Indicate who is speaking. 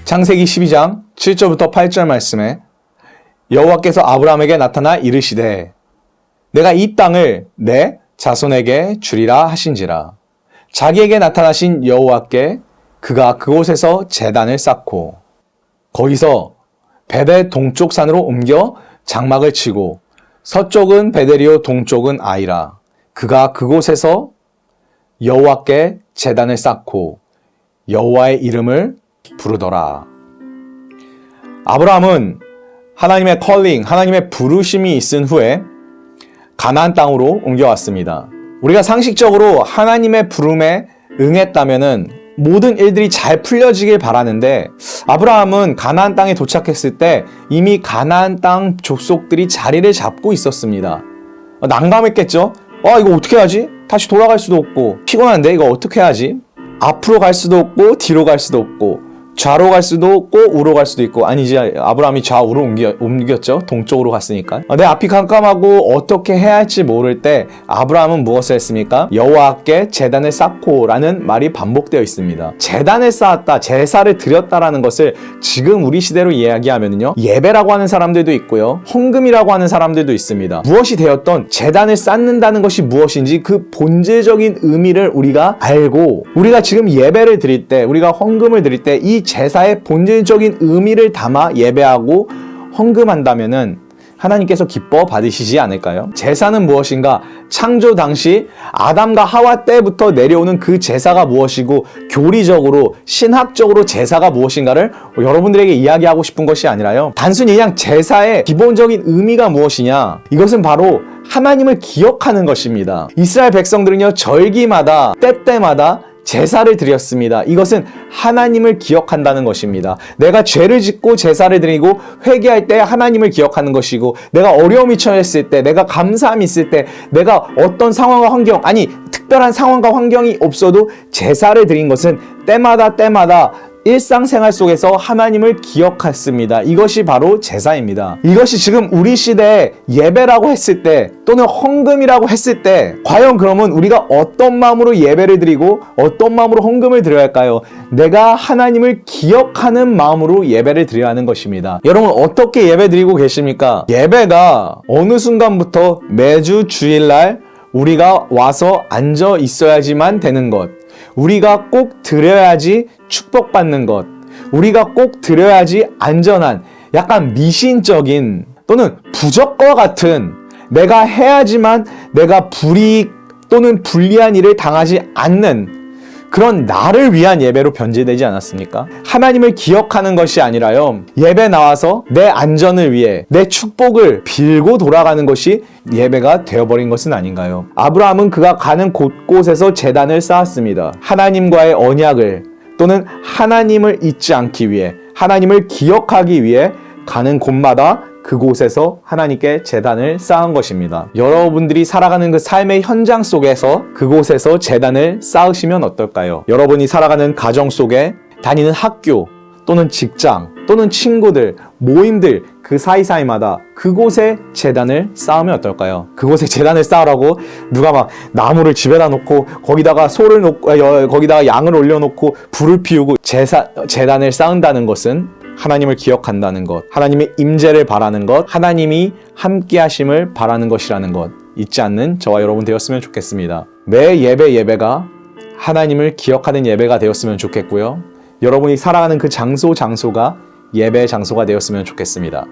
Speaker 1: 창세기 12장 7절부터 8절 말씀에 여호와께서 아브라함에게 나타나 이르시되 내가 이 땅을 내 자손에게 주리라 하신지라. 자기에게 나타나신 여호와께 그가 그곳에서 제단을 쌓고 거기서 베델 동쪽 산으로 옮겨 장막을 치고 서쪽은 베델이요 동쪽은 아이라. 그가 그곳에서 여호와께 제단을 쌓고 여호와의 이름을 부르더라. 아브라함은 하나님의 컬링, 하나님의 부르심이 있은 후에 가나안 땅으로 옮겨왔습니다. 우리가 상식적으로 하나님의 부름에 응했다면은 모든 일들이 잘 풀려지길 바라는데 아브라함은 가나안 땅에 도착했을 때 이미 가나안 땅 족속들이 자리를 잡고 있었습니다. 난감했겠죠? 이거 어떻게 하지? 다시 돌아갈 수도 없고 피곤한데 이거 어떻게 하지? 앞으로 갈 수도 없고 뒤로 갈 수도 없고 좌로 갈 수도 없고 우로 갈 수도 있고 아니지 아브라함이 좌우로 옮겼죠. 동쪽으로 갔으니까. 내 앞이 깜깜하고 어떻게 해야 할지 모를 때 아브라함은 무엇을 했습니까? 여호와께 제단을 쌓고 라는 말이 반복되어 있습니다. 제단을 쌓았다, 제사를 드렸다라는 것을 지금 우리 시대로 이야기하면요 예배라고 하는 사람들도 있고요 헌금이라고 하는 사람들도 있습니다. 무엇이 되었던 제단을 쌓는다는 것이 무엇인지 그 본질적인 의미를 우리가 알고 우리가 지금 예배를 드릴 때 우리가 헌금을 드릴 때 이 제사의 본질적인 의미를 담아 예배하고 헌금한다면은 하나님께서 기뻐 받으시지 않을까요? 제사는 무엇인가? 창조 당시 아담과 하와 때부터 내려오는 그 제사가 무엇이고 교리적으로 신학적으로 제사가 무엇인가를 여러분들에게 이야기하고 싶은 것이 아니라요 단순히 그냥 제사의 기본적인 의미가 무엇이냐? 이것은 바로 하나님을 기억하는 것입니다. 이스라엘 백성들은요 절기마다 때때마다 제사를 드렸습니다. 이것은 하나님을 기억한다는 것입니다. 내가 죄를 짓고 제사를 드리고 회개할 때 하나님을 기억하는 것이고 내가 어려움이 처했을 때 내가 감사함이 있을 때 내가 어떤 상황과 환경 특별한 상황과 환경이 없어도 제사를 드린 것은 때마다 일상생활 속에서 하나님을 기억했습니다. 이것이 바로 제사입니다. 이것이 지금 우리 시대에 예배라고 했을 때 또는 헌금이라고 했을 때 과연 그러면 우리가 어떤 마음으로 예배를 드리고 어떤 마음으로 헌금을 드려야 할까요? 내가 하나님을 기억하는 마음으로 예배를 드려야 하는 것입니다. 여러분 어떻게 예배 드리고 계십니까? 예배가 어느 순간부터 매주 주일날 우리가 와서 앉아 있어야지만 되는 것, 우리가 꼭 드려야지 축복받는 것, 우리가 꼭 드려야지 안전한 약간 미신적인 또는 부적과 같은 내가 해야지만 내가 불이익 또는 불리한 일을 당하지 않는 그런 나를 위한 예배로 변질되지 않았습니까? 하나님을 기억하는 것이 아니라요 예배 나와서 내 안전을 위해 내 축복을 빌고 돌아가는 것이 예배가 되어버린 것은 아닌가요? 아브라함은 그가 가는 곳곳에서 제단을 쌓았습니다. 하나님과의 언약을 또는 하나님을 잊지 않기 위해 하나님을 기억하기 위해 가는 곳마다 그곳에서 하나님께 제단을 쌓은 것입니다. 여러분들이 살아가는 그 삶의 현장 속에서 그곳에서 제단을 쌓으시면 어떨까요? 여러분이 살아가는 가정 속에 다니는 학교 또는 직장 또는 친구들, 모임들 그 사이사이마다 그곳에 제단을 쌓으면 어떨까요? 그곳에 제단을 쌓으라고 누가 막 나무를 집에다 놓고 거기다가 소를 놓고 거기다가 양을 올려놓고 불을 피우고 제단을 쌓는다는 것은 하나님을 기억한다는 것, 하나님의 임재를 바라는 것, 하나님이 함께 하심을 바라는 것이라는 것 잊지 않는 저와 여러분 되었으면 좋겠습니다. 매 예배가 하나님을 기억하는 예배가 되었으면 좋겠고요. 여러분이 살아가는 그 장소가 예배의 장소가 되었으면 좋겠습니다.